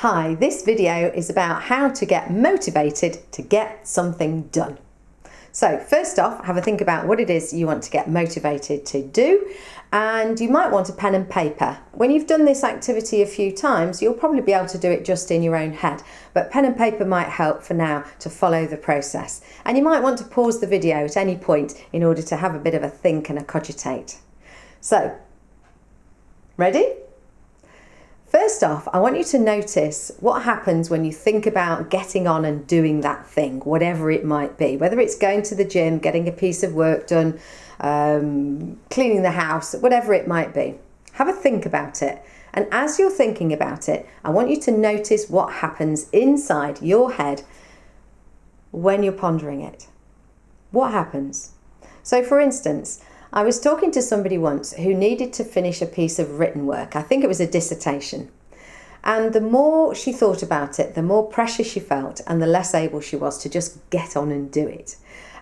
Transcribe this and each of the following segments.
Hi, this video is about how to get motivated to get something done. So first off, have a think about what it is you want to get motivated to do, and you might want a pen and paper. When you've done this activity a few times, you'll probably be able to do it just in your own head, but pen and paper might help for now to follow the process. And you might want to pause the video at any point in order to have a bit of a think and a cogitate. So, ready? First off, I want you to notice what happens when you think about getting on and doing that thing, whatever it might be, whether it's going to the gym, getting a piece of work done, cleaning the house, whatever it might be. Have a think about it. And as you're thinking about it, I want you to notice what happens inside your head when you're pondering it. What happens? So for instance, I was talking to somebody once who needed to finish a piece of written work. I think it was a dissertation. And the more she thought about it, the more pressure she felt and the less able she was to just get on and do it.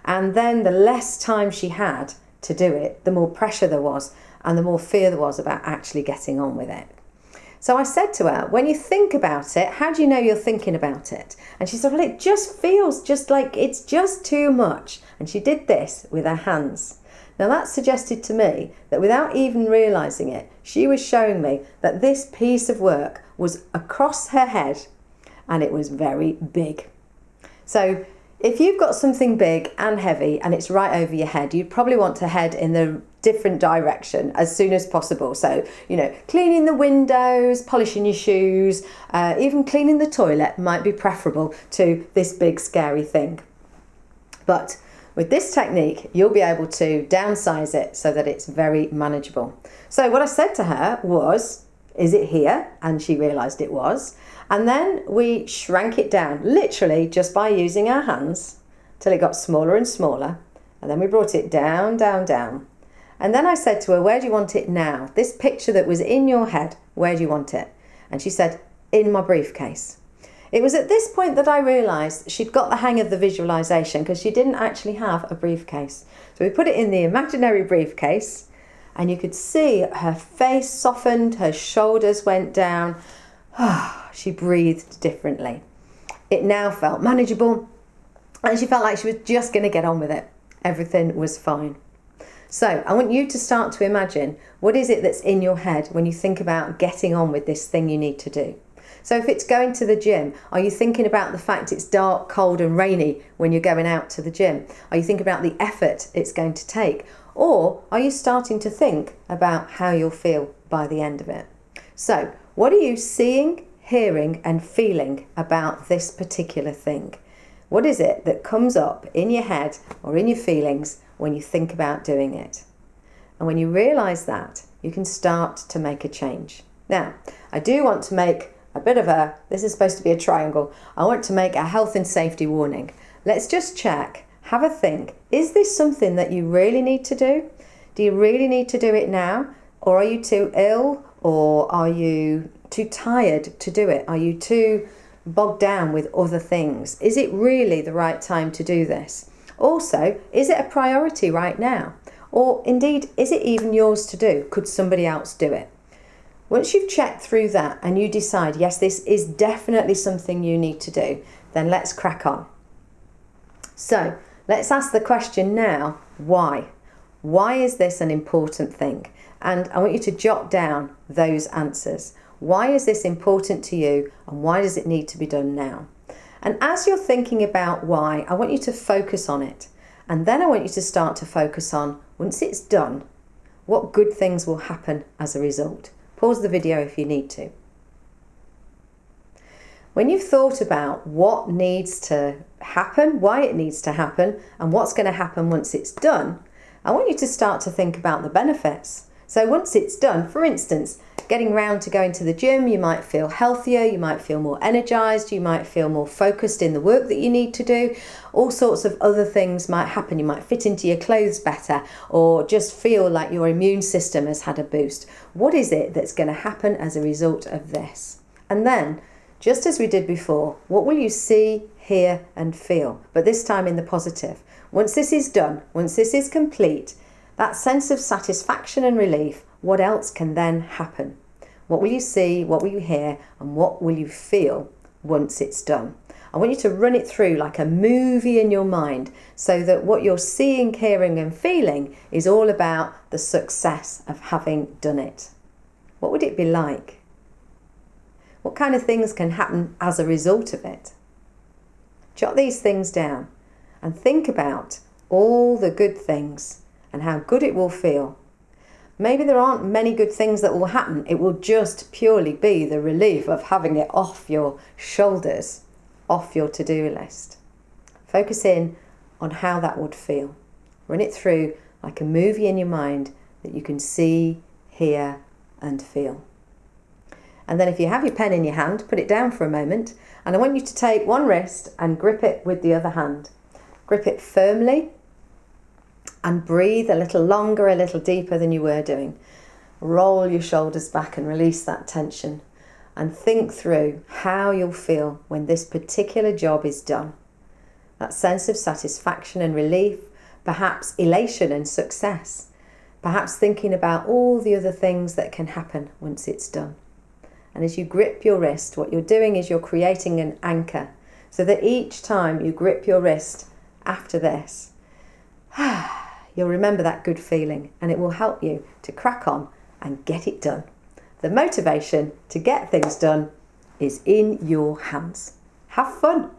And then the less time she had to do it, the more pressure there was and the more fear there was about actually getting on with it. So I said to her, when you think about it, how do you know you're thinking about it? And she said, well, it just feels just like it's just too much. And she did this with her hands. Now that suggested to me that without even realising it, she was showing me that this piece of work was across her head and it was very big. So if you've got something big and heavy and it's right over your head, you'd probably want to head in the different direction as soon as possible. So, cleaning the windows, polishing your shoes, even cleaning the toilet might be preferable to this big scary thing. But with this technique, you'll be able to downsize it so that it's very manageable. So what I said to her was, is it here? And she realised it was. And then we shrank it down, literally just by using our hands, till it got smaller and smaller. And then we brought it down, down, down. And then I said to her, where do you want it now? This picture that was in your head, where do you want it? And she said, in my briefcase. It was at this point that I realised she'd got the hang of the visualisation because she didn't actually have a briefcase. So we put it in the imaginary briefcase and you could see her face softened, her shoulders went down. She breathed differently. It now felt manageable and she felt like she was just going to get on with it. Everything was fine. So I want you to start to imagine, what is it that's in your head when you think about getting on with this thing you need to do? So if it's going to the gym, are you thinking about the fact it's dark, cold and rainy when you're going out to the gym? Are you thinking about the effort it's going to take? Or are you starting to think about how you'll feel by the end of it? So what are you seeing, hearing and feeling about this particular thing? What is it that comes up in your head or in your feelings when you think about doing it? And when you realise that, you can start to make a change. Now, I do want to make this is supposed to be a triangle. I want to make a health and safety warning. Let's just check, have a think. Is this something that you really need to do? Do you really need to do it now? Or are you too ill? Or are you too tired to do it? Are you too bogged down with other things? Is it really the right time to do this? Also, is it a priority right now? Or indeed, is it even yours to do? Could somebody else do it? Once you've checked through that and you decide, yes, this is definitely something you need to do, then let's crack on. So let's ask the question now, why? Why is this an important thing? And I want you to jot down those answers. Why is this important to you and why does it need to be done now? And as you're thinking about why, I want you to focus on it. And then I want you to start to focus on, once it's done, what good things will happen as a result. Pause the video if you need to. When you've thought about what needs to happen, why it needs to happen, and what's going to happen once it's done, I want you to start to think about the benefits. So once it's done, for instance, getting round to going to the gym, you might feel healthier, you might feel more energized, you might feel more focused in the work that you need to do. All sorts of other things might happen. You might fit into your clothes better or just feel like your immune system has had a boost. What is it that's going to happen as a result of this? And then, just as we did before, what will you see, hear and feel? But this time in the positive. Once this is done, once this is complete, that sense of satisfaction and relief, what else can then happen? What will you see? What will you hear? And what will you feel once it's done? I want you to run it through like a movie in your mind so that what you're seeing, hearing and feeling is all about the success of having done it. What would it be like? What kind of things can happen as a result of it? Jot these things down and think about all the good things and how good it will feel. Maybe there aren't many good things that will happen. It will just purely be the relief of having it off your shoulders, off your to-do list. Focus in on how that would feel. Run it through like a movie in your mind that you can see, hear and feel. And then if you have your pen in your hand, put it down for a moment, and I want you to take one wrist and grip it with the other hand. Grip it firmly and breathe a little longer, a little deeper than you were doing. Roll your shoulders back and release that tension. And think through how you'll feel when this particular job is done. That sense of satisfaction and relief, perhaps elation and success, perhaps thinking about all the other things that can happen once it's done. And as you grip your wrist, what you're doing is you're creating an anchor so that each time you grip your wrist after this, you'll remember that good feeling and it will help you to crack on and get it done. The motivation to get things done is in your hands. Have fun.